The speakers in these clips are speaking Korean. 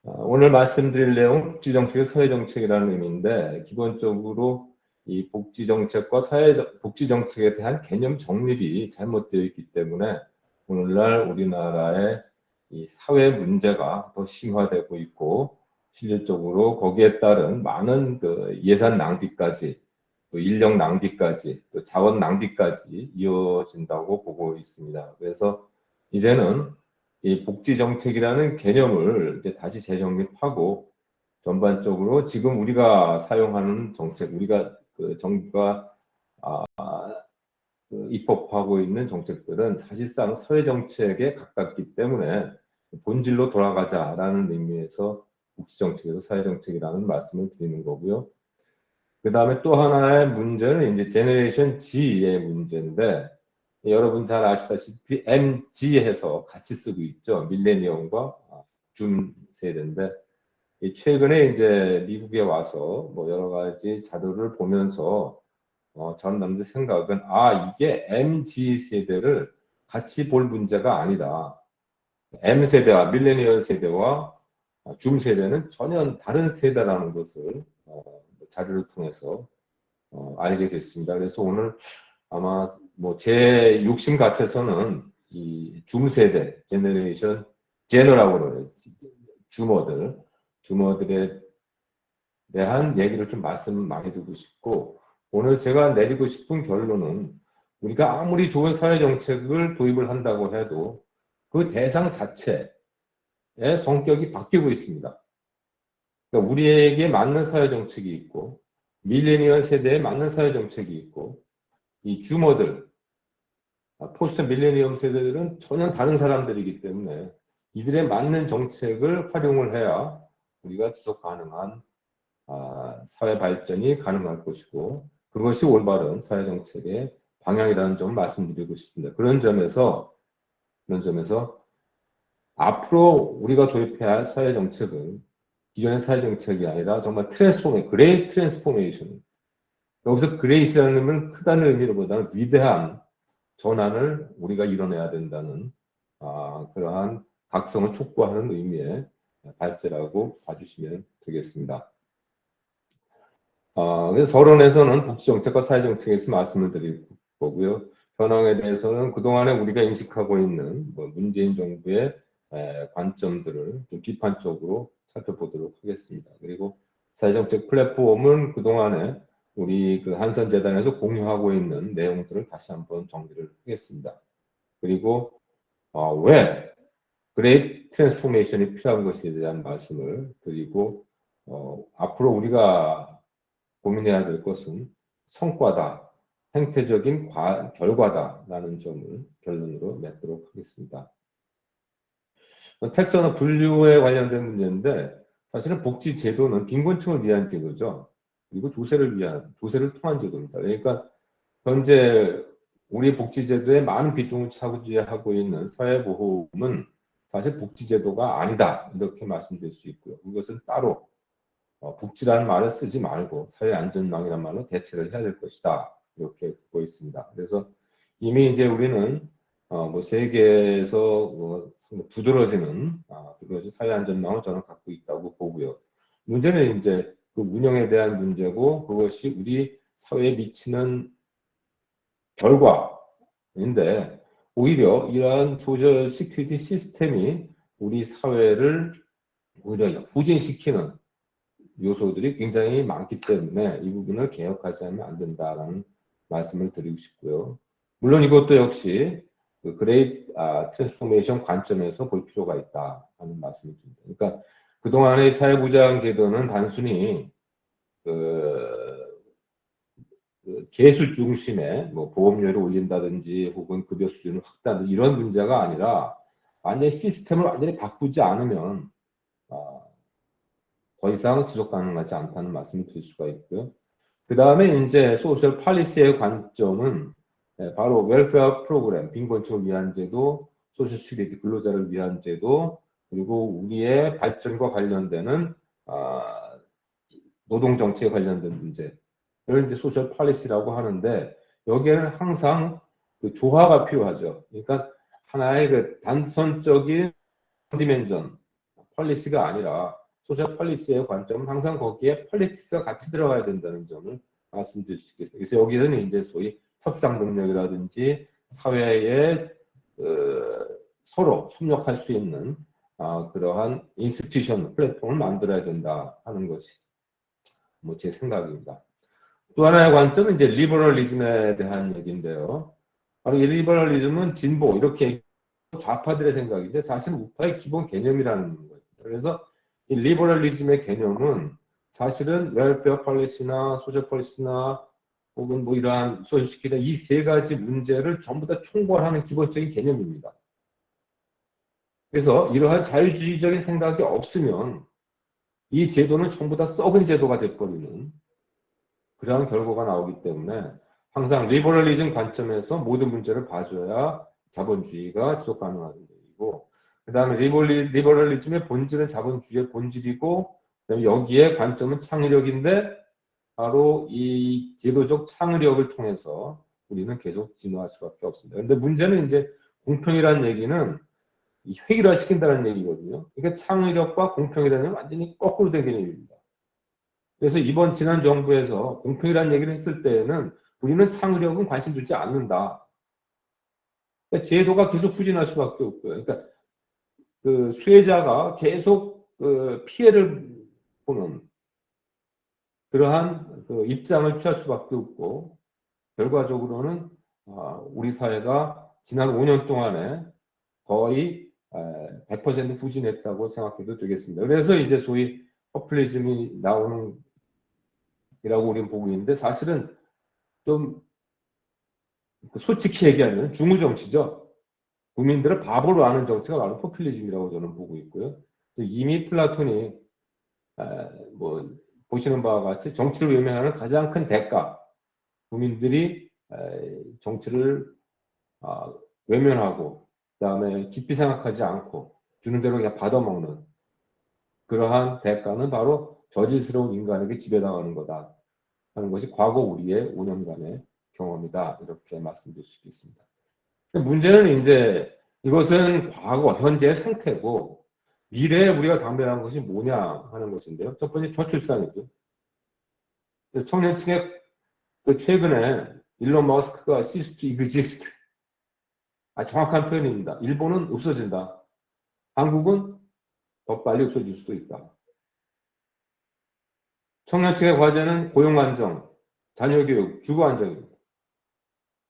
오늘 말씀드릴 내용은 복지정책의 사회정책이라는 의미인데, 기본적으로 이 복지정책과 복지정책에 대한 개념 정립이 잘못되어 있기 때문에 오늘날 우리나라의 이 사회 문제가 더 심화되고 있고, 실질적으로 거기에 따른 많은 그 예산 낭비까지, 또 인력 낭비까지, 또 자원 낭비까지 이어진다고 보고 있습니다. 그래서 이제는 이 복지 정책이라는 개념을 이제 다시 재정립하고 전반적으로 지금 우리가 사용하는 정책, 우리가 그 정부가 그 입법하고 있는 정책들은 사실상 사회 정책에 가깝기 때문에 본질로 돌아가자라는 의미에서 복지 정책에서 사회 정책이라는 말씀을 드리는 거고요. 그 다음에 또 하나의 문제는 이제 제너레이션 G의 문제인데, 여러분 잘 아시다시피 MG 해서 같이 쓰고 있죠. 밀레니엄과 줌 세대인데, 최근에 이제 미국에 와서 뭐 여러 가지 자료를 보면서 저는 남들 생각은 이게 MG 세대를 같이 볼 문제가 아니다. M 세대와 밀레니얼 세대와 줌 세대는 전혀 다른 세대라는 것을 자료를 통해서 알게 됐습니다. 그래서 오늘 아마 뭐 제 욕심 같아서는 이 줌 세대, 제너라고 그래요. 주머들에 대한 얘기를 좀 말씀 많이 드리고 싶고, 오늘 제가 내리고 싶은 결론은 우리가 아무리 좋은 사회 정책을 도입을 한다고 해도 그 대상 자체의 성격이 바뀌고 있습니다. 그러니까 우리에게 맞는 사회 정책이 있고, 밀레니얼 세대에 맞는 사회 정책이 있고, 이 줌어들, 포스트 밀레니엄 세대들은 전혀 다른 사람들이기 때문에 이들에 맞는 정책을 활용을 해야 우리가 지속 가능한 사회 발전이 가능할 것이고, 그것이 올바른 사회 정책의 방향이라는 점을 말씀드리고 싶습니다. 그런 점에서 앞으로 우리가 도입해야 할 사회 정책은 기존의 사회 정책이 아니라 정말 그레이트 트랜스포메이션. 여기서 그레이스라는 의미는 크다는 의미보다는 위대한 전환을 우리가 이뤄내야 된다는 그러한 각성을 촉구하는 의미의 발제라고 봐주시면 되겠습니다. 그래서 서론에서는 복지정책과 사회정책에서 말씀을 드릴 거고요. 현황에 대해서는 그동안에 우리가 인식하고 있는 문재인 정부의 관점들을 좀 비판적으로 살펴보도록 하겠습니다. 그리고 사회정책 플랫폼은 그동안에 우리 그 한선재단에서 공유하고 있는 내용들을 다시 한번 정리를 하겠습니다. 그리고 왜 그레이트 트랜스포메이션이 필요한 것에 대한 말씀을 드리고, 앞으로 우리가 고민해야 될 것은 성과다, 행태적인 결과다라는 점을 결론으로 맺도록 하겠습니다. 텍스나 분류에 관련된 문제인데, 사실은 복지 제도는 빈곤층을 위한 제도죠. 그리고 조세를 통한 제도입니다. 그러니까 현재 우리 복지제도에 많은 비중을 차지하고 있는 사회보험은 사실 복지제도가 아니다, 이렇게 말씀드릴 수 있고요. 이것은 따로 복지라는 말을 쓰지 말고 사회안전망이라는 말로 대체를 해야 될 것이다, 이렇게 보고 있습니다. 그래서 이미 이제 우리는 뭐 세계에서 두드러지는 사회안전망을 저는 갖고 있다고 보고요. 문제는 이제 그 운영에 대한 문제고, 그것이 우리 사회에 미치는 결과인데, 오히려 이러한 소셜 시큐리티 시스템이 우리 사회를 오히려 후진시키는 요소들이 굉장히 많기 때문에 이 부분을 개혁하지 않으면 안 된다라는 말씀을 드리고 싶고요. 물론 이것도 역시 그 그레이트 트랜스포메이션 관점에서 볼 필요가 있다 하는 말씀을 드립니다. 그러니까 그동안의 사회보장 제도는 단순히 그 개수 중심의 뭐 보험료를 올린다든지 혹은 급여 수준을 확대하든지 이런 문제가 아니라, 완전히 시스템을 완전히 바꾸지 않으면 더 이상 지속 가능하지 않다는 말씀을 드릴 수가 있고요. 그 다음에 이제 소셜 팔리시의 관점은 바로 웰페어 프로그램, 빈곤층을 위한 제도, 소셜 시큐리티 근로자를 위한 제도, 그리고 우리의 발전과 관련되는 노동 정책에 관련된 문제, 이걸 이제 소셜 팔리시라고 하는데, 여기에는 항상 그 조화가 필요하죠. 그러니까 하나의 그 단선적인 디멘전, 폴리시가 아니라 소셜 폴리시의 관점은 항상 거기에 폴리틱스가 같이 들어가야 된다는 점을 말씀드릴 수 있겠습니다. 그래서 여기서는 이제 소위 협상 능력이라든지 사회에 서로 협력할 수 있는 그러한 인스티튜션 플랫폼을 만들어야 된다 하는 것이 뭐 제 생각입니다. 또 하나의 관점은 이제 리버럴리즘에 대한 얘기인데요. 바로 이 리버럴리즘은 진보 이렇게 좌파들의 생각인데 사실은 우파의 기본 개념이라는 거예요. 그래서 이 리버럴리즘의 개념은 사실은 웰페어 폴리시나 소셜 폴리시나 혹은 뭐 이러한 소셜 시큐리티 이 세 가지 문제를 전부 다 총괄하는 기본적인 개념입니다. 그래서 이러한 자유주의적인 생각이 없으면 이 제도는 전부 다 썩은 제도가 돼버리는 그러한 결과가 나오기 때문에 항상 리버럴리즘 관점에서 모든 문제를 봐줘야 자본주의가 지속 가능한 얘기고, 그 다음에 리버럴리즘의 본질은 자본주의의 본질이고, 그다음에 여기에 관점은 창의력인데 바로 이 제도적 창의력을 통해서 우리는 계속 진화할 수밖에 없습니다. 그런데 문제는 이제 공평이라는 얘기는 획일화 시킨다는 얘기거든요. 그러니까 창의력과 공평이라는 건 완전히 거꾸로 된 개념입니다. 그래서 지난 정부에서 공평이라는 얘기를 했을 때에는 우리는 창의력은 관심 두지 않는다. 그러니까 제도가 계속 후진할 수밖에 없고요. 그러니까 그 수혜자가 계속 그 피해를 보는 그러한 그 입장을 취할 수밖에 없고, 결과적으로는 우리 사회가 지난 5년 동안에 거의 100% 후진했다고 생각해도 되겠습니다. 그래서 이제 소위 포퓰리즘이 나오는 이라고 우리는 보고 있는데, 사실은 좀 솔직히 얘기하면 중우정치죠. 국민들을 바보로 하는 정치가 바로 포퓰리즘이라고 저는 보고 있고요. 이미 플라톤이 뭐 보시는 바와 같이 정치를 외면하는 가장 큰 대가, 국민들이 정치를 외면하고 그다음에 깊이 생각하지 않고 주는 대로 그냥 받아먹는 그러한 대가는 바로 저질스러운 인간에게 지배당하는 거다 하는 것이 과거 우리의 5년간의 경험이다, 이렇게 말씀드릴 수 있습니다. 문제는 이제 이것은 과거, 현재의 상태고 미래에 우리가 당면한 것이 뭐냐 하는 것인데요. 첫 번째 저출산이죠. 청년층의 최근에 일론 머스크가 cease to exist, 정확한 표현입니다. 일본은 없어진다. 한국은 더 빨리 없어질 수도 있다. 청년층의 과제는 고용 안정, 자녀 교육, 주거 안정입니다.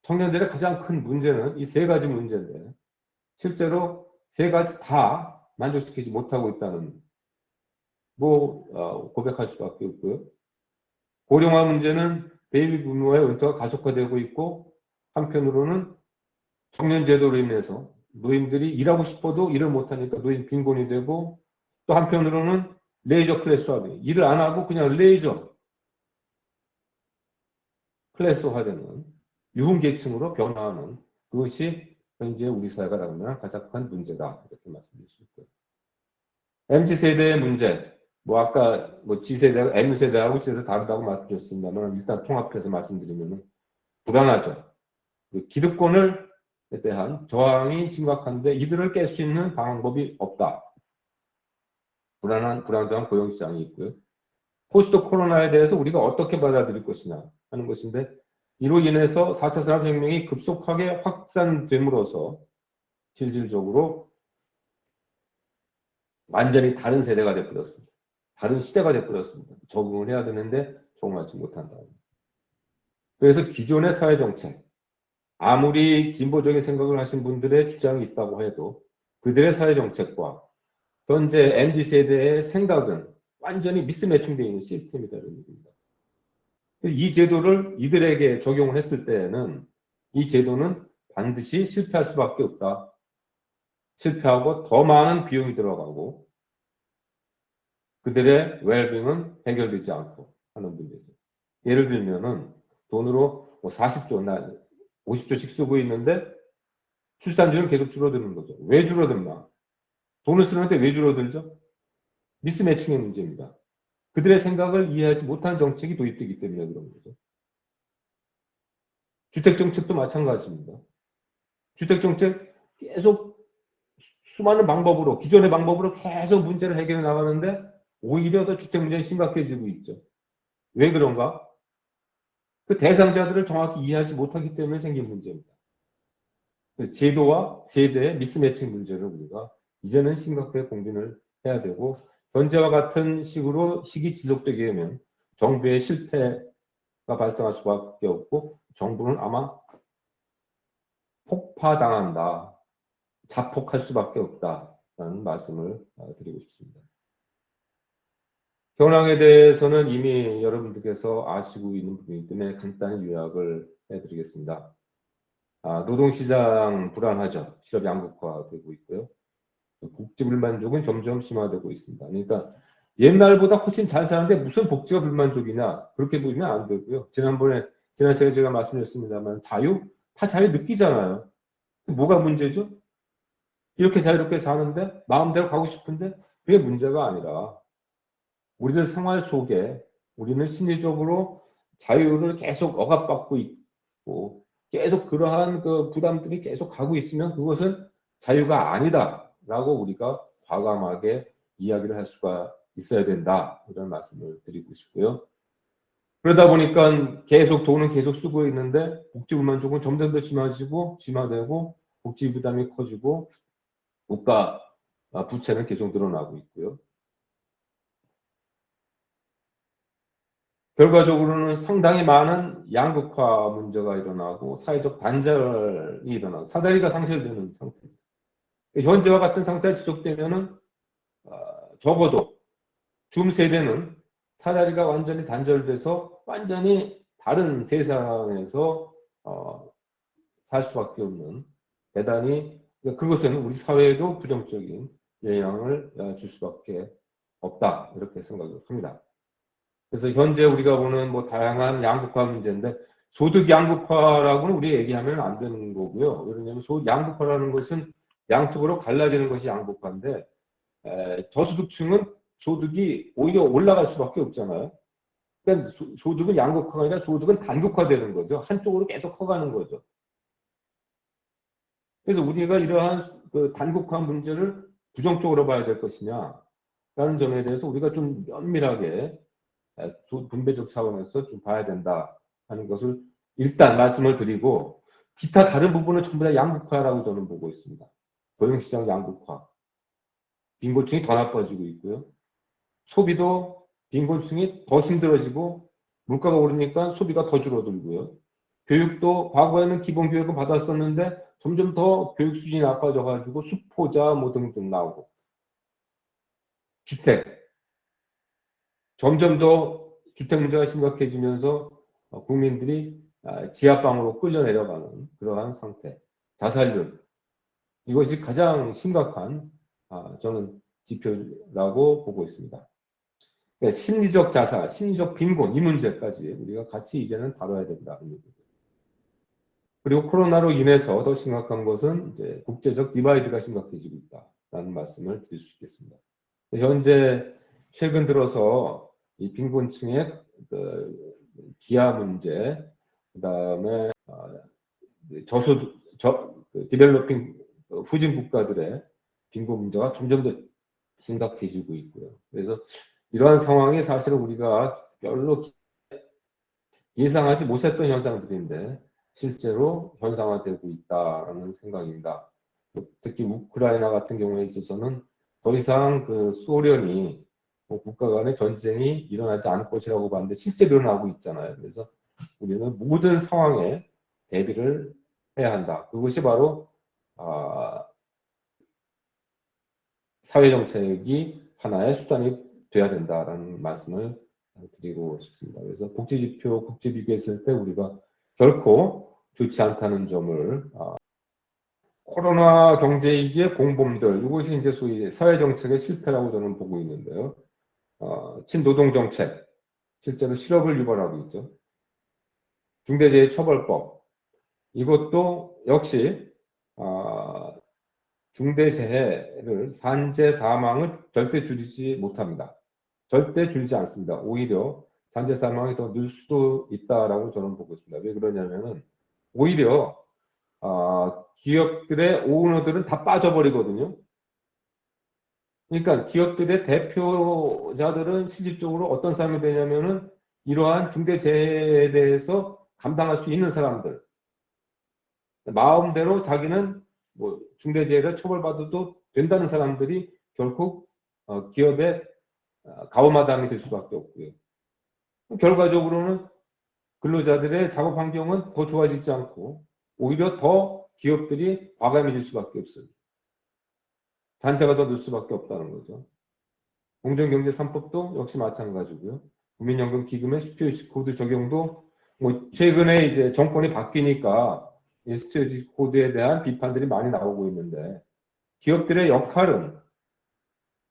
청년들의 가장 큰 문제는 이 세 가지 문제인데 실제로 세 가지 다 만족시키지 못하고 있다는 고백할 수밖에 없고요. 고령화 문제는 베이비 부모의 은퇴가 가속화되고 있고, 한편으로는 청년 제도로 인해서 노인들이 일하고 싶어도 일을 못하니까 노인 빈곤이 되고, 또 한편으로는 레이저 클래스화돼 일을 안 하고 그냥 레이저 클래스화되는 유흥계층으로 변화하는 그것이 현재 우리 사회가 당면한 가장 큰 문제다, 이렇게 말씀드릴 수 있고요. MZ세대의 문제, 아까 G세대가 M세대하고 Z세대 다르다고 말씀드렸습니다만 일단 통합해서 말씀드리면 불안하죠. 기득권에 대한 저항이 심각한데 이들을 깰 수 있는 방법이 없다. 불안한 고용시장이 있고요. 포스트 코로나에 대해서 우리가 어떻게 받아들일 것이냐 하는 것인데, 이로 인해서 4차 산업혁명이 급속하게 확산됨으로써 실질적으로 완전히 다른 세대가 되어버렸습니다. 다른 시대가 되어버렸습니다. 적응을 해야 되는데 적응하지 못한다. 그래서 기존의 사회정책, 아무리 진보적인 생각을 하신 분들의 주장이 있다고 해도 그들의 사회정책과 현재 MZ세대의 생각은 완전히 미스매칭되어 있는 시스템이다는 얘기입니다. 이 제도를 이들에게 적용을 했을 때에는 이 제도는 반드시 실패할 수밖에 없다. 실패하고 더 많은 비용이 들어가고 그들의 웰빙은 해결되지 않고 하는 문제죠. 예를 들면은 돈으로 40조, 50조씩 쓰고 있는데 출산율은 계속 줄어드는 거죠. 왜 줄어들나? 돈을 쓰는데 왜 줄어들죠? 미스매칭의 문제입니다. 그들의 생각을 이해하지 못한 정책이 도입되기 때문에 그런 거죠. 주택정책도 마찬가지입니다. 주택정책 계속 수많은 방법으로, 기존의 방법으로 계속 문제를 해결해 나가는데 오히려 더 주택 문제가 심각해지고 있죠. 왜 그런가? 그 대상자들을 정확히 이해하지 못하기 때문에 생긴 문제입니다. 제도와 세대의 미스매칭 문제를 우리가 이제는 심각하게 공분을 해야 되고, 현재와 같은 식으로 시기 지속되게 되면 정부의 실패가 발생할 수밖에 없고 정부는 아마 폭파당한다, 자폭할 수밖에 없다라는 말씀을 드리고 싶습니다. 현황에 대해서는 이미 여러분들께서 아시고 있는 부분이기 때문에 간단히 요약을 해드리겠습니다. 노동시장 불안하죠. 실업 양극화되고 있고요. 복지 불만족은 점점 심화되고 있습니다. 그러니까 옛날보다 훨씬 잘 사는데 무슨 복지가 불만족이냐, 그렇게 보면 안 되고요. 지난 시간에 제가 말씀드렸습니다만 다 자유 느끼잖아요. 뭐가 문제죠? 이렇게 자유롭게 사는데 마음대로 가고 싶은데 그게 문제가 아니라 우리들 생활 속에 우리는 심리적으로 자유를 계속 억압받고 있고 계속 그러한 그 부담들이 계속 가고 있으면 그것은 자유가 아니다라고 우리가 과감하게 이야기를 할 수가 있어야 된다, 이런 말씀을 드리고 싶고요. 그러다 보니까 계속 돈은 계속 쓰고 있는데 복지 불만족은 점점 더 심화되고 복지 부담이 커지고 국가 부채는 계속 늘어나고 있고요. 결과적으로는 상당히 많은 양극화 문제가 일어나고 사회적 단절이 일어나고 사다리가 상실되는 상태입니다. 현재와 같은 상태가 지속되면은 적어도 줌 세대는 사다리가 완전히 단절돼서 완전히 다른 세상에서 살 수밖에 없는, 대단히 그것은 우리 사회에도 부정적인 영향을 줄 수밖에 없다, 이렇게 생각을 합니다. 그래서 현재 우리가 보는 뭐 다양한 양극화 문제인데 소득 양극화라고는 우리 얘기하면 안 되는 거고요. 왜냐하면 양극화라는 것은 양쪽으로 갈라지는 것이 양극화인데 저소득층은 소득이 오히려 올라갈 수밖에 없잖아요. 그러니까 소득은 양극화가 아니라 소득은 단극화되는 거죠. 한쪽으로 계속 커가는 거죠. 그래서 우리가 이러한 그 단극화 문제를 부정적으로 봐야 될 것이냐라는 점에 대해서 우리가 좀 면밀하게 분배적 차원에서 좀 봐야 된다 하는 것을 일단 말씀을 드리고, 기타 다른 부분은 전부 다 양극화라고 저는 보고 있습니다. 고용시장 양극화, 빈곤층이 더 나빠지고 있고요. 소비도 빈곤층이 더 힘들어지고 물가가 오르니까 소비가 더 줄어들고요. 교육도 과거에는 기본 교육을 받았었는데 점점 더 교육 수준이 나빠져가지고 수포자 뭐 등등 나오고, 주택 점점 더 주택 문제가 심각해지면서 국민들이 지하방으로 끌려 내려가는 그러한 상태, 자살률, 이것이 가장 심각한 저는 지표라고 보고 있습니다. 그러니까 심리적 자살, 심리적 빈곤, 이 문제까지 우리가 같이 이제는 다뤄야 된다. 그리고 코로나로 인해서 더 심각한 것은 이제 국제적 디바이드가 심각해지고 있다라는 말씀을 드릴 수 있겠습니다. 현재 최근 들어서 이 빈곤층의 그 기아 문제, 그다음에 디벨로핑 후진 국가들의 빈곤 문제가 점점 더 심각해지고 있고요. 그래서 이러한 상황이 사실은 우리가 별로 예상하지 못했던 현상들인데 실제로 현상화되고 있다는 생각입니다. 특히 우크라이나 같은 경우에 있어서는 더 이상 그 소련이 국가 간의 전쟁이 일어나지 않을 것이라고 봤는데 실제로 일어나고 있잖아요. 그래서 우리는 모든 상황에 대비를 해야 한다. 그것이 바로 사회정책이 하나의 수단이 돼야 된다라는 말씀을 드리고 싶습니다. 그래서 복지지표 국제 비교했을 때 우리가 결코 좋지 않다는 점을, 코로나 경제위기의 공범들, 이것이 이제 소위 사회정책의 실패라고 저는 보고 있는데요. 친노동정책, 실제로 실업을 유발하고 있죠. 중대재해처벌법, 이것도 역시 중대재해를 산재 사망을 절대 줄이지 못합니다. 절대 줄이지 않습니다. 오히려 산재 사망이 더 늘 수도 있다라고 저는 보고 있습니다. 왜 그러냐면은 오히려 기업들의 오너들은 다 빠져버리거든요. 그러니까 기업들의 대표자들은 실질적으로 어떤 사람이 되냐면은 이러한 중대재해에 대해서 감당할 수 있는 사람들. 마음대로 자기는 뭐 중대재해를 처벌받아도 된다는 사람들이 결국 기업의 가오마담이 될 수밖에 없고요. 결과적으로는 근로자들의 작업 환경은 더 좋아지지 않고 오히려 더 기업들이 과감해질 수밖에 없어요. 단체가 더 늘 수밖에 없다는 거죠. 공정경제 3법도 역시 마찬가지고요. 국민연금 기금의 스튜어디스 코드 적용도 뭐 최근에 이제 정권이 바뀌니까 이 스튜어디스 코드에 대한 비판들이 많이 나오고 있는데 기업들의 역할은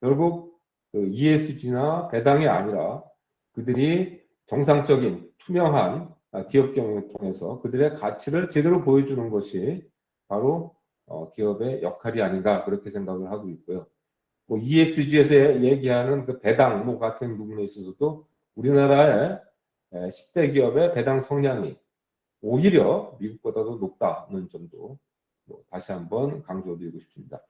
결국 그 ESG나 배당이 아니라 그들이 정상적인 투명한 기업 경영을 통해서 그들의 가치를 제대로 보여주는 것이 바로 기업의 역할이 아닌가 그렇게 생각을 하고 있고요. 뭐 ESG에서 얘기하는 그 배당 뭐 같은 부분에 있어서도 우리나라의 10대 기업의 배당 성향이 오히려 미국보다도 높다는 점도 다시 한번 강조드리고 싶습니다.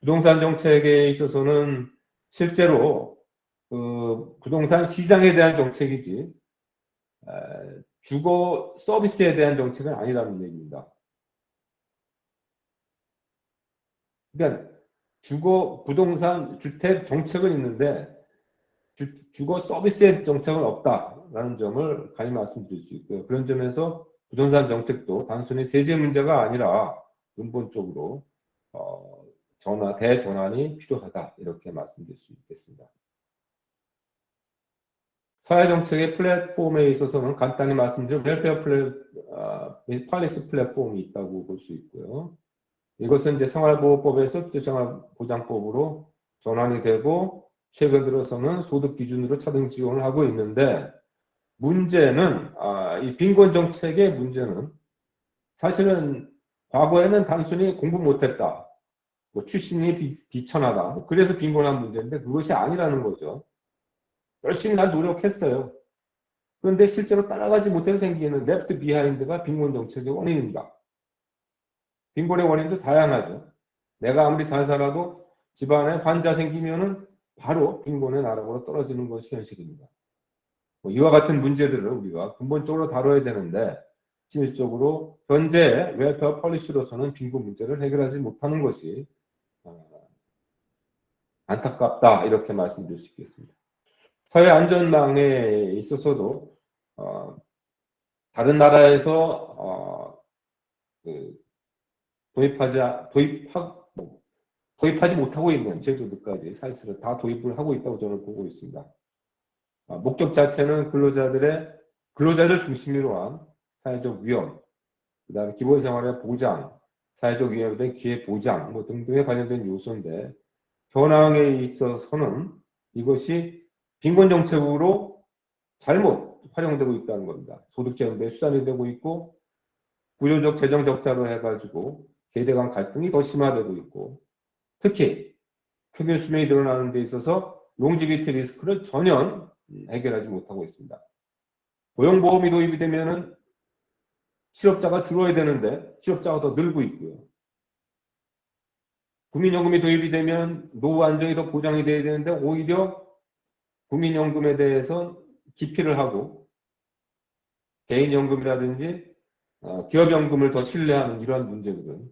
부동산 정책에 있어서는 실제로 그 부동산 시장에 대한 정책이지 주거 서비스에 대한 정책은 아니라는 얘기입니다. 그러니까 주거 부동산 주택 정책은 있는데 주거 서비스의 정책은 없다라는 점을 감히 말씀드릴 수 있고요. 그런 점에서 부동산 정책도 단순히 세제 문제가 아니라 근본적으로 대전환이 필요하다 이렇게 말씀드릴 수 있겠습니다. 사회정책의 플랫폼에 있어서는 간단히 말씀드리면 웰페어 팔리스 플랫폼이 있다고 볼 수 있고요. 이것은 이제 생활보호법에서 기초생활보장법으로 전환이 되고 최근 들어서는 소득 기준으로 차등 지원을 하고 있는데 문제는 이 빈곤 정책의 문제는 사실은 과거에는 단순히 공부 못했다, 뭐 출신이 비천하다, 뭐 그래서 빈곤한 문제인데 그것이 아니라는 거죠. 열심히 난 노력했어요. 그런데 실제로 따라가지 못해서 생기는 랩트 비하인드가 빈곤 정책의 원인입니다. 빈곤의 원인도 다양하죠. 내가 아무리 잘 살아도 집안에 환자 생기면은 바로 빈곤의 나락으로 떨어지는 것이 현실입니다. 뭐 이와 같은 문제들을 우리가 근본적으로 다뤄야 되는데 실질적으로 현재 웰페어 폴리시로서는 빈곤 문제를 해결하지 못하는 것이 안타깝다 이렇게 말씀드릴 수 있겠습니다. 사회 안전망에 있어서도 다른 나라에서 그 도입하지 못하고 있는 제도들까지 사실은 다 도입을 하고 있다고 저는 보고 있습니다. 목적 자체는 근로자들 중심으로 한 사회적 위험, 그다음에 기본생활의 보장, 사회적 위험에 대한 기회 보장 뭐 등등에 관련된 요소인데 현황에 있어서는 이것이 빈곤 정책으로 잘못 활용되고 있다는 겁니다. 소득 제한의 수단이 되고 있고 구조적 재정 적자로 해가지고 세대 간 갈등이 더 심화되고 있고 특히 평균 수명이 늘어나는 데 있어서 롱지비티 리스크를 전혀 해결하지 못하고 있습니다. 고용보험이 도입이 되면은 실업자가 줄어야 되는데 실업자가 더 늘고 있고요. 국민연금이 도입이 되면 노후 안정이 더 보장이 돼야 되는데 오히려 국민연금에 대해서 기피를 하고 개인연금이라든지 기업연금을 더 신뢰하는 이러한 문제들은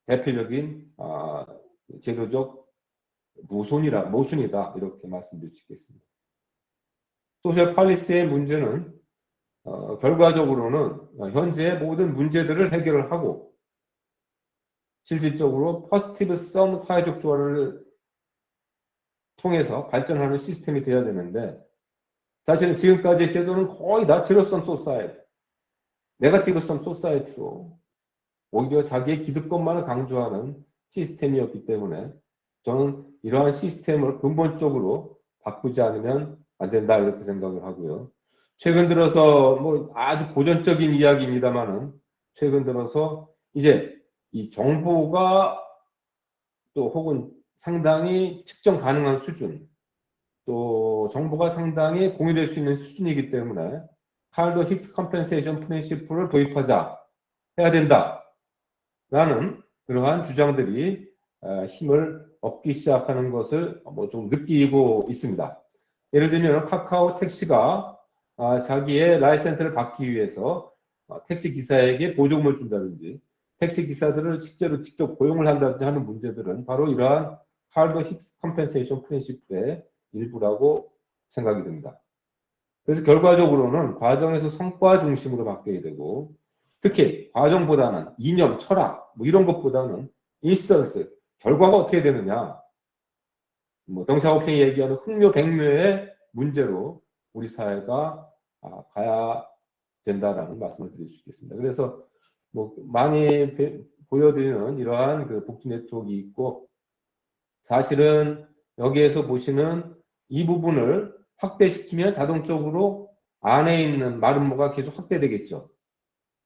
대표적인 제도적 모순이다 이렇게 말씀드릴 수 있겠습니다. 소셜 팔리시의 문제는 결과적으로는 현재의 모든 문제들을 해결을 하고 실질적으로 포지티브 썸 사회적 조화를 통해서 발전하는 시스템이 되어야 되는데 사실은 지금까지의 제도는 거의 다 제로섬 소사이티, 네거티브 썸 소사이티로 오히려 자기의 기득권만을 강조하는 시스템이었기 때문에 저는 이러한 시스템을 근본적으로 바꾸지 않으면 안 된다 이렇게 생각을 하고요. 최근 들어서 뭐 아주 고전적인 이야기입니다만은 최근 들어서 이제 이 정보가 또 혹은 상당히 측정 가능한 수준 또 정보가 상당히 공유될 수 있는 수준이기 때문에 칼도 힉스 컴펜세이션 프린시플을 도입하자 해야 된다라는 그러한 주장들이 힘을 얻기 시작하는 것을 뭐 좀 느끼고 있습니다. 예를 들면 카카오 택시가 자기의 라이센스를 받기 위해서 택시 기사에게 보조금을 준다든지 택시 기사들을 실제로 직접 고용을 한다든지 하는 문제들은 바로 이러한 카르보 힉스 컴펜세이션 프린시플의 일부라고 생각이 듭니다. 그래서 결과적으로는 과정에서 성과 중심으로 바뀌게 되고 특히 과정보다는 이념, 철학 뭐 이런 것보다는 인스턴스, 결과가 어떻게 되느냐 뭐 덩샤오핑이 얘기하는 흥묘 백묘의 문제로 우리 사회가 가야 된다라는 말씀을 드릴 수 있겠습니다. 그래서 뭐 많이 보여드리는 이러한 그 복지 네트워크가 있고 사실은 여기에서 보시는 이 부분을 확대시키면 자동적으로 안에 있는 마름모가 계속 확대되겠죠.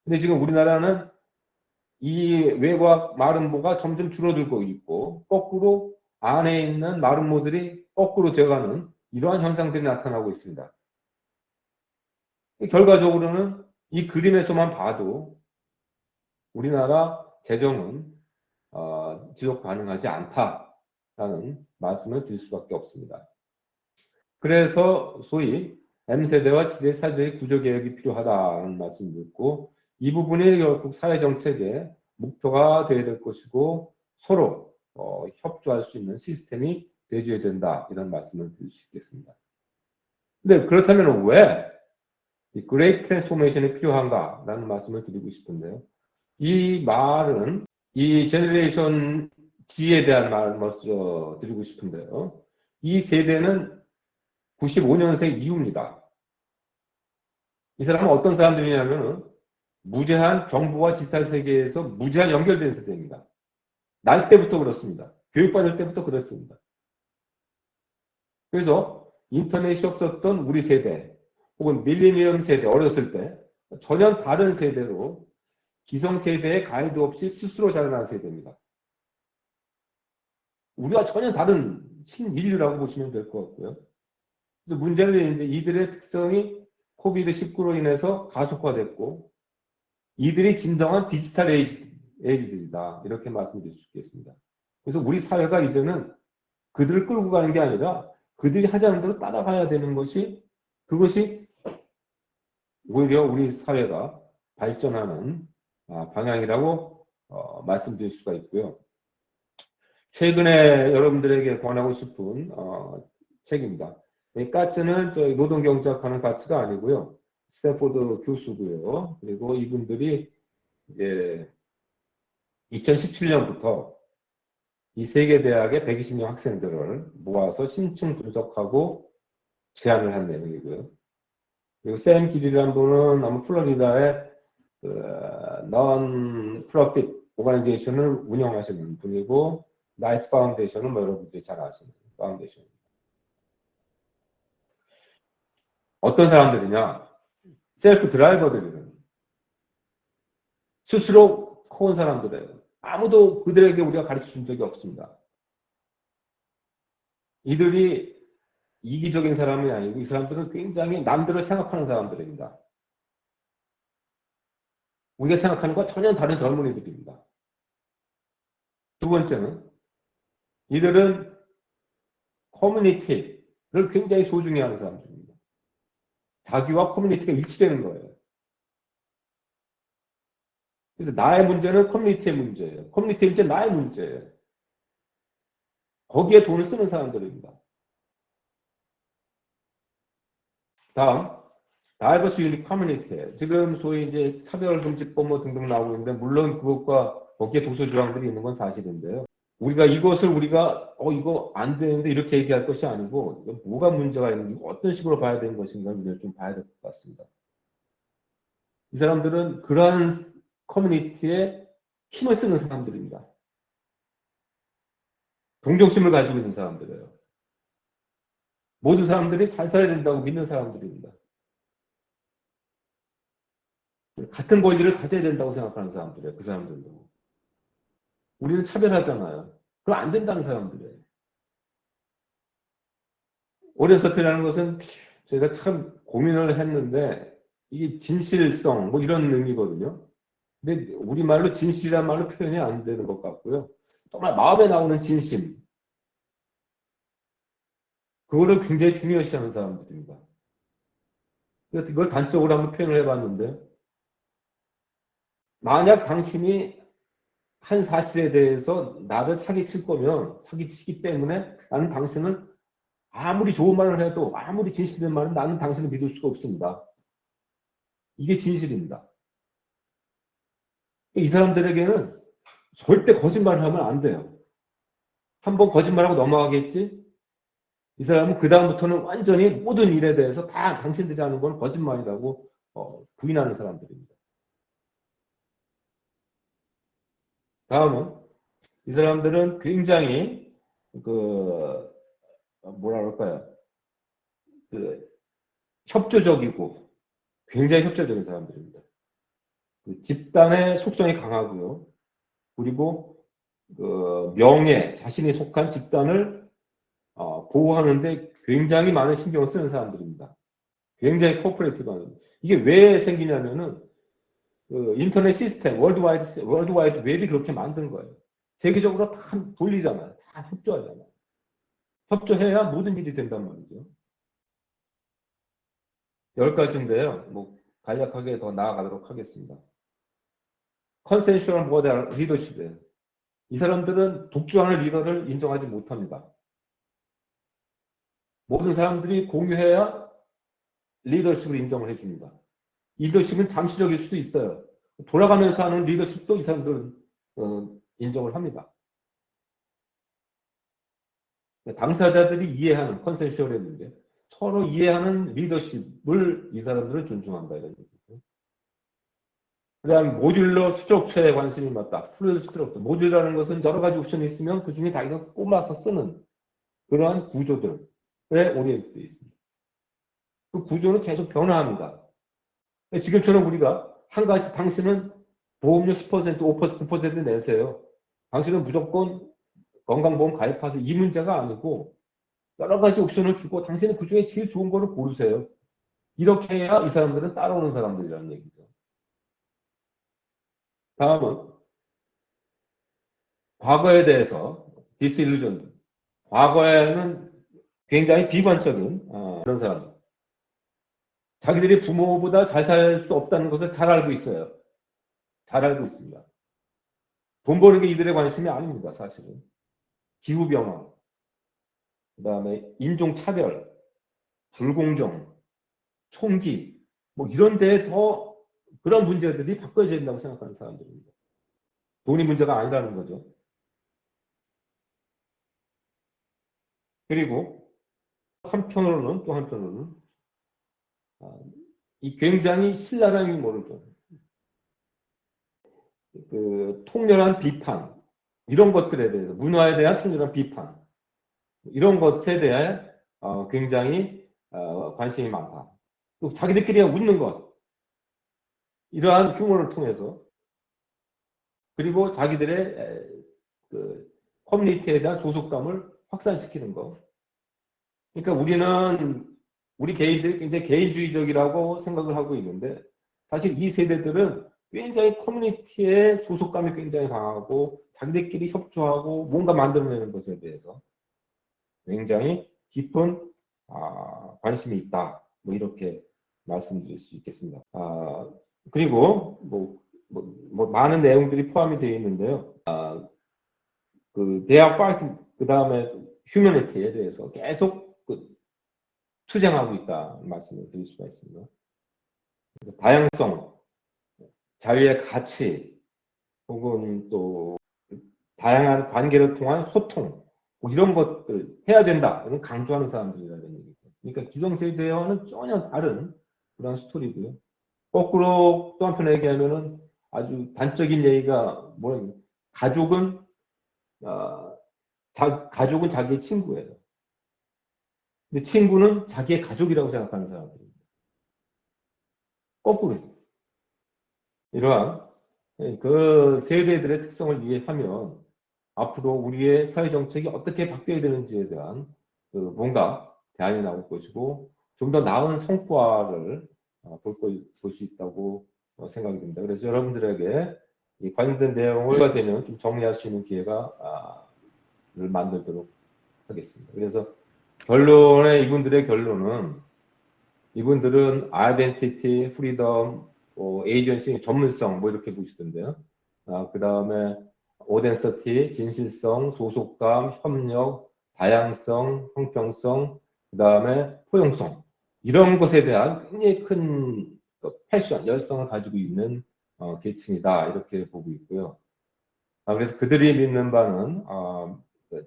근데 지금 우리나라는 이 외곽 마름모가 점점 줄어들고 있고 거꾸로 안에 있는 마름모들이 거꾸로 되어가는 이러한 현상들이 나타나고 있습니다. 결과적으로는 이 그림에서만 봐도 우리나라 재정은 지속 가능하지 않다라는 말씀을 드릴 수밖에 없습니다. 그래서 소위 M세대와 G세대 사회의 구조개혁이 필요하다는 말씀을 드렸고 이 부분이 결국 사회정책의 목표가 되어야 될 것이고 서로 협조할 수 있는 시스템이 되어야 된다 이런 말씀을 드릴 수 있겠습니다. 근데 그렇다면 왜 이 그레이트 트랜스포메이션이 필요한가라는 말씀을 드리고 싶은데요. 이 말은 이 제너레이션 G에 대한 말을 먼저 드리고 싶은데요. 이 세대는 95년생 이후입니다. 이 사람은 어떤 사람들이냐면 무제한 정보와 디지털 세계에서 무제한 연결된 세대입니다. 날 때부터 그렇습니다. 교육받을 때부터 그렇습니다. 그래서 인터넷이 없었던 우리 세대 혹은 밀레니엄 세대 어렸을 때 전혀 다른 세대로 기성세대의 가이드 없이 스스로 자라난 세대입니다. 우리가 전혀 다른 신인류라고 보시면 될 것 같고요. 그래서 문제는 이제 이들의 특성이 코비드-19로 인해서 가속화됐고 이들이 진정한 디지털 에이지들이다. 이렇게 말씀드릴 수 있겠습니다. 그래서 우리 사회가 이제는 그들을 끌고 가는 게 아니라 그들이 하자는 대로 따라가야 되는 것이 그것이 오히려 우리 사회가 발전하는 방향이라고 말씀드릴 수가 있고요. 최근에 여러분들에게 권하고 싶은 책입니다. 이 가츠는 저희 노동경제학하는 가츠가 아니고요. 스탠포드 교수고요. 그리고 이분들이 이제 2017년부터 이 세계 대학의 120명 학생들을 모아서 심층 분석하고 제안을 한 내용이고요. 그리고 샘 길이라는 분은 아마 플로리다의 non-profit 오가니제이션을 운영하시는 분이고 나이트 파운데이션은 뭐 여러분들이 잘 아시는 파운데이션입니다. 어떤 사람들이냐? 셀프 드라이버들이에요. 스스로 커온 사람들이에요. 아무도 그들에게 우리가 가르쳐 준 적이 없습니다. 이들이 이기적인 사람이 아니고 이 사람들은 굉장히 남들을 생각하는 사람들입니다. 우리가 생각하는 것과 전혀 다른 젊은이들입니다. 두 번째는 이들은 커뮤니티를 굉장히 소중히 하는 사람들입니다. 자기와 커뮤니티가 일치되는 거예요. 그래서 나의 문제는 커뮤니티의 문제예요. 커뮤니티의 문제는 나의 문제예요. 거기에 돈을 쓰는 사람들입니다. 다음, 다이버스 유닉 커뮤니티. 지금 소위 이제 차별금지법 뭐 등등 나오고 있는데 물론 그것과 거기에 도서 조항들이 있는 건 사실인데요. 우리가 이것을 우리가 이거 안 되는데 이렇게 얘기할 것이 아니고 이거 뭐가 문제가 있는지 어떤 식으로 봐야 되는 것인가를 좀 봐야 될 것 같습니다. 이 사람들은 그러한 커뮤니티에 힘을 쓰는 사람들입니다. 동정심을 가지고 있는 사람들이에요. 모든 사람들이 잘 살아야 된다고 믿는 사람들입니다. 같은 권리를 가져야 된다고 생각하는 사람들이에요. 그 사람들도. 우리는 차별하잖아요. 그럼 안 된다는 사람들이에요. 오리언서트라는 것은 저희가 참 고민을 했는데 이게 진실성 뭐 이런 의미거든요. 근데 우리말로 진실이란 말로 표현이 안 되는 것 같고요. 정말 마음에 나오는 진심 그거를 굉장히 중요시하는 사람들입니다. 그래서 이걸 단적으로 한번 표현을 해봤는데, 만약 당신이 한 사실에 대해서 나를 사기칠 거면 사기치기 때문에 나는 당신을 아무리 좋은 말을 해도 아무리 진실된 말은 나는 당신을 믿을 수가 없습니다. 이게 진실입니다. 이 사람들에게는 절대 거짓말을 하면 안 돼요. 한번 거짓말하고 넘어가겠지? 이 사람은 그다음부터는 완전히 모든 일에 대해서 다 당신들이 하는 건 거짓말이라고 부인하는 사람들입니다. 다음은 이 사람들은 굉장히 그 뭐라 그럴까요? 그 협조적이고 굉장히 협조적인 사람들입니다. 그 집단의 속성이 강하고요. 그리고 그 명예, 자신이 속한 집단을 보호하는데 굉장히 많은 신경을 쓰는 사람들입니다. 굉장히 코퍼레이티브한. 이게 왜 생기냐면은 그 인터넷 시스템, 월드와이드 웹이 그렇게 만든 거예요. 세계적으로 다 돌리잖아요. 다 협조하잖아요. 협조해야 모든 일이 된단 말이죠. 10가지인데요. 뭐 간략하게 더 나아가도록 하겠습니다. 컨센슈얼 모델 리더십이에요. 이 사람들은 독주하는 리더를 인정하지 못합니다. 모든 사람들이 공유해야 리더십을 인정을 해줍니다. 리더십은 잠시적일 수도 있어요. 돌아가면서 하는 리더십도 이 사람들은 인정을 합니다. 당사자들이 이해하는 컨센슈얼했는데 서로 이해하는 리더십을 이 사람들은 존중한다 이런 얘기죠. 그다음 모듈러 스트럭처에 관심이 많다. 플루이드 스트럭처. 모듈이라는 것은 여러 가지 옵션이 있으면 그 중에 자기가 꼽아서 쓰는 그러한 구조들에 오리엔트되어 있습니다. 그 구조는 계속 변화합니다. 지금처럼 우리가 한 가지 당신은 보험료 10%, 5%, 9% 내세요. 당신은 무조건 건강보험 가입하세요. 이 문제가 아니고 여러 가지 옵션을 주고 당신은 그중에 제일 좋은 거를 고르세요. 이렇게 해야 이 사람들은 따라오는 사람들이라는 얘기죠. 다음은 과거에 대해서 디스일루전. 과거에는 굉장히 비관적인 그런 사람들. 자기들이 부모보다 잘 살 수 없다는 것을 잘 알고 있어요. 잘 알고 있습니다. 돈 버는 게 이들의 관심이 아닙니다. 사실은. 기후변화, 그 다음에 인종차별, 불공정, 총기 뭐 이런 데에 더 그런 문제들이 바꿔져야 된다고 생각하는 사람들입니다. 돈이 문제가 아니라는 거죠. 그리고 한편으로는 또 한편으로는 이 굉장히 신랄한 유머를 좀 그 통렬한 비판 이런 것들에 대해서 문화에 대한 통렬한 비판 이런 것에 대해 굉장히 관심이 많다. 또 자기들끼리 웃는 것 이러한 휴머를 통해서 그리고 자기들의 그 커뮤니티에 대한 소속감을 확산시키는 거. 그러니까 우리 개인들이 굉장히 개인주의적이라고 생각을 하고 있는데 사실 이 세대들은 굉장히 커뮤니티의 소속감이 굉장히 강하고 자기들끼리 협조하고 뭔가 만들어내는 것에 대해서 굉장히 깊은 관심이 있다. 뭐 이렇게 말씀드릴 수 있겠습니다. 그리고 뭐 많은 내용들이 포함이 되어 있는데요. 그 대학 파이팅 그 다음에 휴머니티에 대해서 계속 투쟁하고 있다 말씀을 드릴 수가 있습니다. 다양성, 자유의 가치, 혹은 또 다양한 관계를 통한 소통, 뭐 이런 것들 해야 된다. 이런 강조하는 사람들이라는 얘기죠. 그러니까 기성세대와는 전혀 다른 그런 스토리고요. 거꾸로 또 한편 얘기하면은 아주 단적인 얘기가 뭐냐면 가족은 자기의 친구예요. 근데 친구는 자기의 가족이라고 생각하는 사람들입니다. 거꾸로 이러한 그 세대들의 특성을 이해하면 앞으로 우리의 사회 정책이 어떻게 바뀌어야 되는지에 대한 뭔가 대안이 나올 것이고 좀 더 나은 성과를 볼 수 있다고 생각이 듭니다. 그래서 여러분들에게 이 관련된 내용을 되면 좀 정리할 수 있는 기회가 를 만들도록 하겠습니다. 그래서 이분들의 결론은 이분들은 아이덴티티, 프리덤, 에이전시, 전문성 뭐 이렇게 보시던데요. 그 다음에 오덴서티, 진실성, 소속감, 협력, 다양성, 형평성, 그 다음에 포용성 이런 것에 대한 굉장히 큰 패션, 열성을 가지고 있는 계층이다 이렇게 보고 있고요. 그래서 그들이 믿는 바는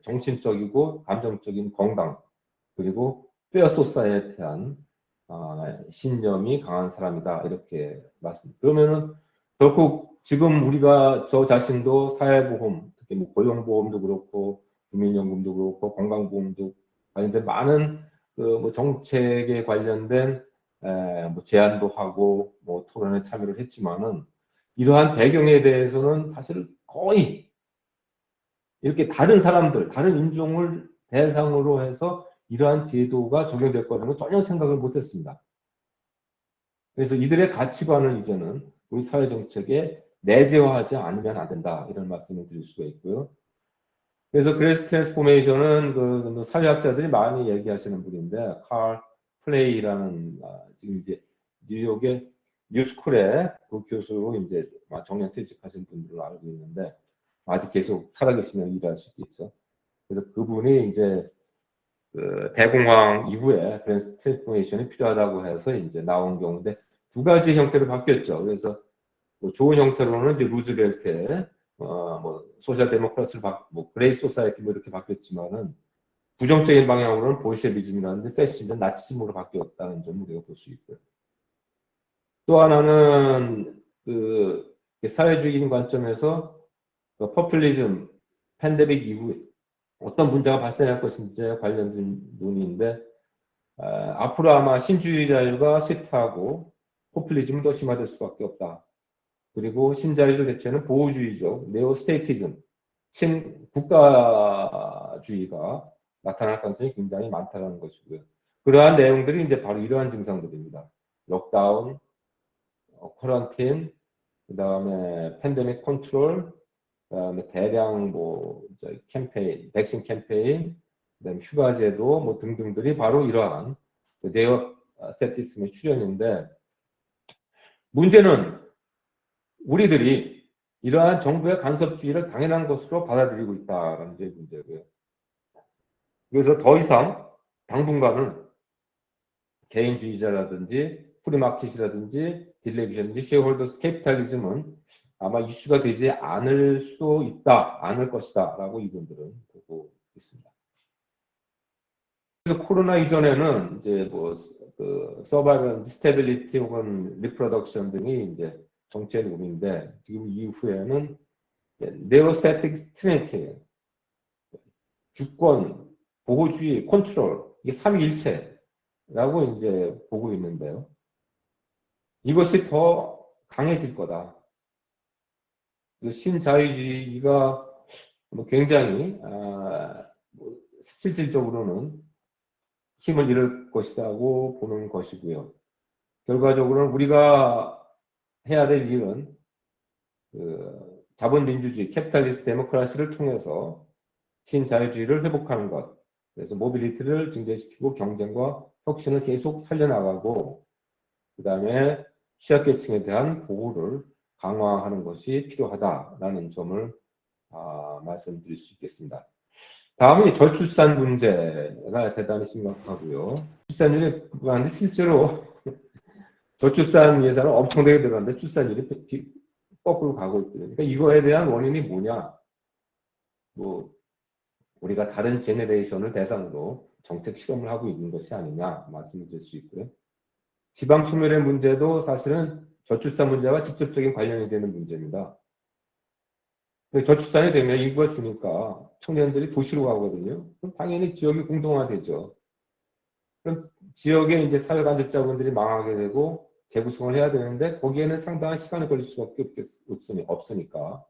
정신적이고 감정적인 건강 그리고 페어 소사이어티한 신념이 강한 사람이다 이렇게 말씀. 그러면은 결국 지금 우리가 저 자신도 사회보험, 특히 뭐 고용보험도 그렇고 국민연금도 그렇고 건강보험도 관련된 많은 그뭐 정책에 관련된 뭐 제안도 하고 뭐 토론에 참여를 했지만은 이러한 배경에 대해서는 사실 거의 이렇게 다른 사람들, 다른 인종을 대상으로 해서 이러한 제도가 적용될 거라는 걸 전혀 생각을 못했습니다. 그래서 이들의 가치관을 이제는 우리 사회 정책에 내재화하지 않으면 안 된다 이런 말씀을 드릴 수가 있고요. 그래서 그레이스 트랜스포메이션은 그 사회학자들이 많이 얘기하시는 분인데 칼 플레이라는 지금 이제 뉴욕의 뉴스쿨의 그 교수로 이제 정년 퇴직하신 분들로 알고 있는데 아직 계속 살아계시면 일할 수 있겠죠. 그래서 그분이 이제 그 대공황 이후에 그랜스 트랜스포메이션이 필요하다고 해서 이제 나온 경우인데 두 가지 형태로 바뀌었죠. 그래서 뭐 좋은 형태로는 이제 루즈벨트의 뭐 소셜 데모크라스를 뭐 그레이 소사이티 뭐 이렇게 바뀌었지만은 부정적인 방향으로는 볼셰비즘이라는 패시즘 나치즘으로 바뀌었다는 점을 우리가 볼 수 있고요. 또 하나는 그 사회주의인 관점에서 그 퍼퓰리즘 팬데믹 이후에 어떤 문제가 발생할 것인지에 관련된 논의인데 앞으로 아마 신주의자율과 쇠퇴하고 포퓰리즘은 더 심화될 수밖에 없다. 그리고 신자유를 대체하는 보호주의적 네오스테이티즘, 친국가주의가 나타날 가능성이 굉장히 많다는 것이고요. 그러한 내용들이 이제 바로 이러한 증상들입니다. 록다운, 쿼런틴, 그 다음에 팬데믹 컨트롤, 그다음에 대량 뭐 캠페인, 백신 캠페인, 그다음에 휴가제도 뭐 등등들이 바로 이러한 네오 스태티즘의 출현인데 문제는 우리들이 이러한 정부의 간섭주의를 당연한 것으로 받아들이고 있다는 게 문제고요. 그래서 더 이상 당분간은 개인주의자라든지 프리마켓이라든지 딜레비전이든지 쉐어홀더스 캐피탈리즘은 아마 이슈가 되지 않을 수도 있다, 않을 것이다 라고 이분들은 보고 있습니다. 그래서 코로나 이전에는 이제 뭐그 서바이벌 스테빌리티 혹은 리프로덕션 등이 이제 정치의 논의인데 지금 이후에는 네오스태틱 트리니티 주권, 보호주의, 컨트롤 이게 삼위일체라고 이제 보고 있는데요. 이것이 더 강해질 거다. 신자유주의가 뭐 굉장히 뭐 실질적으로는 힘을 잃을 것이라고 보는 것이고요. 결과적으로는 우리가 해야 될 일은 그 자본민주주의, 캐피탈리스트 데모크라시를 통해서 신자유주의를 회복하는 것. 그래서 모빌리티를 증대시키고 경쟁과 혁신을 계속 살려나가고 그 다음에 취약계층에 대한 보호를 강화하는 것이 필요하다라는 점을 말씀드릴 수 있겠습니다. 다음은 저출산 문제가 대단히 심각하고요. 출산율이 많은데 실제로 저출산 예산은 엄청나게 들어갔는데 출산율이 거꾸로 가고 있거든요. 그러니까 이거에 대한 원인이 뭐냐? 뭐 우리가 다른 제네레이션을 대상으로 정책 실험을 하고 있는 것이 아니냐 말씀을 드릴 수 있고요. 지방 소멸의 문제도 사실은 저출산 문제와 직접적인 관련이 되는 문제입니다. 저출산이 되면 인구가 주니까 청년들이 도시로 가거든요. 그럼 당연히 지역이 공동화되죠. 그럼 지역에 이제 사회간접자본들이 망하게 되고 재구성을 해야 되는데 거기에는 상당한 시간이 걸릴 수밖에 없으니까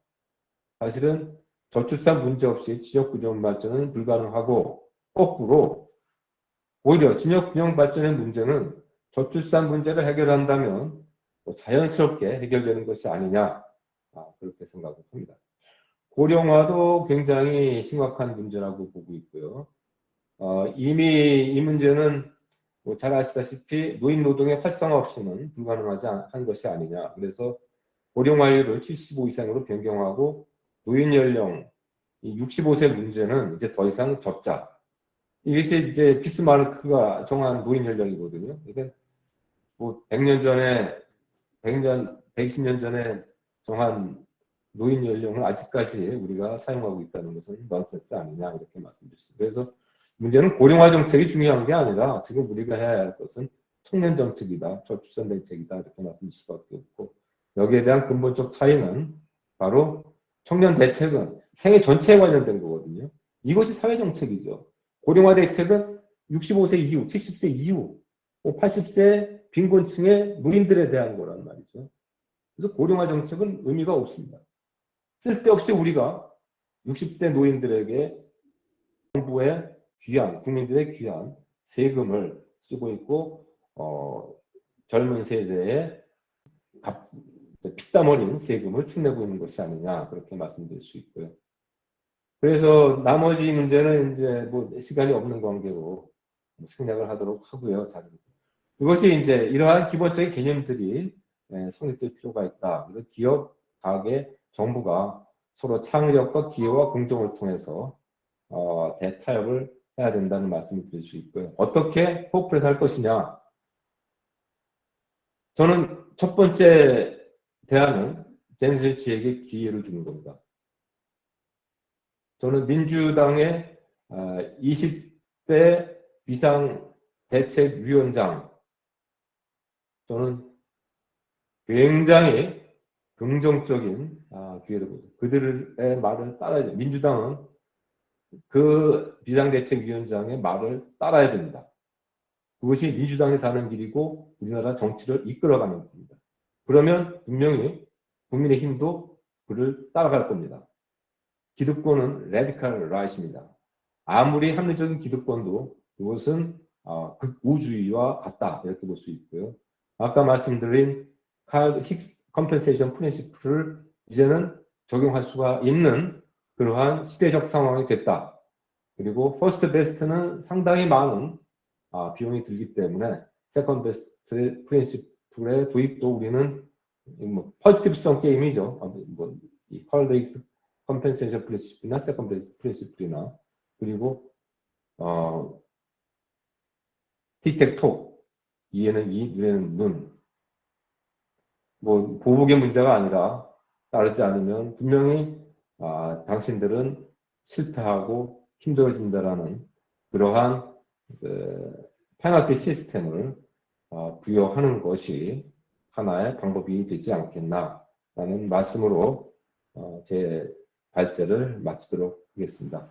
사실은 저출산 문제 없이 지역 균형 발전은 불가능하고 거꾸로 오히려 지역 균형 발전의 문제는 저출산 문제를 해결한다면 자연스럽게 해결되는 것이 아니냐 그렇게 생각을 합니다. 고령화도 굉장히 심각한 문제라고 보고 있고요. 이미 이 문제는 뭐 잘 아시다시피 노인 노동의 활성화 없이는 불가능하지 한 것이 아니냐. 그래서 고령화율을 75 이상으로 변경하고 노인 연령 65세 문제는 이제 더 이상 접자. 이것이 이제 비스마르크가 정한 노인 연령이거든요. 그러니까 뭐 100년 전에 120년 전에 정한 노인 연령을 아직까지 우리가 사용하고 있다는 것은 넌센스 아니냐 이렇게 말씀드렸습니다. 그래서 문제는 고령화 정책이 중요한 게 아니라 지금 우리가 해야 할 것은 청년 정책이다, 저출산 정책이다 이렇게 말씀드릴 수밖에 없고 여기에 대한 근본적 차이는 바로 청년 대책은 생애 전체에 관련된 거거든요. 이것이 사회 정책이죠. 고령화 대책은 65세 이후, 70세 이후, 80세 빈곤층의 노인들에 대한 거란 말이죠. 그래서 고령화 정책은 의미가 없습니다. 쓸데없이 우리가 60대 노인들에게 정부의 귀한, 국민들의 귀한 세금을 쓰고 있고 젊은 세대에 피땀 흘린 세금을 축내고 있는 것이 아니냐 그렇게 말씀드릴 수 있고요. 그래서 나머지 문제는 이제 뭐 시간이 없는 관계로 생략을 하도록 하고요. 그것이 이제 이러한 기본적인 개념들이 성립될 필요가 있다. 그래서 기업, 가게, 정부가 서로 창의력과 기회와 공정을 통해서 대타협을 해야 된다는 말씀을 드릴 수 있고요. 어떻게 코오퍼레이트 할 것이냐? 저는 첫 번째 대안은 제네시스에게 기회를 주는 겁니다. 저는 민주당의 20대 비상대책위원장 저는 굉장히 긍정적인 기회를 보죠. 그들의 말을 따라야 돼요. 민주당은 그 비상대책위원장의 말을 따라야 됩니다. 그것이 민주당이 사는 길이고 우리나라 정치를 이끌어가는 길입니다. 그러면 분명히 국민의힘도 그를 따라갈 겁니다. 기득권은 레디컬 라이트입니다. 아무리 합리적인 기득권도 이것은 극우주의와 같다 이렇게 볼 수 있고요. 아까 말씀드린 칼 힉스 컴펜세이션 프린시플을 이제는 적용할 수가 있는 그러한 시대적 상황이 됐다. 그리고 퍼스트 베스트는 상당히 많은 비용이 들기 때문에 세컨드 베스트 프린시플의 도입도 우리는 뭐 퍼지티브성 게임이죠. 이 컬드 힉스 컴펜세이션 프린시플이나 세컨드 베스트 프린시플이나 그리고 티텍토 이에는 이, 눈에는 눈. 뭐 보복의 문제가 아니라 따르지 않으면 분명히 당신들은 실패하고 힘들어진다라는 그러한 페널티 시스템을 부여하는 것이 하나의 방법이 되지 않겠나라는 말씀으로 제 발제를 마치도록 하겠습니다.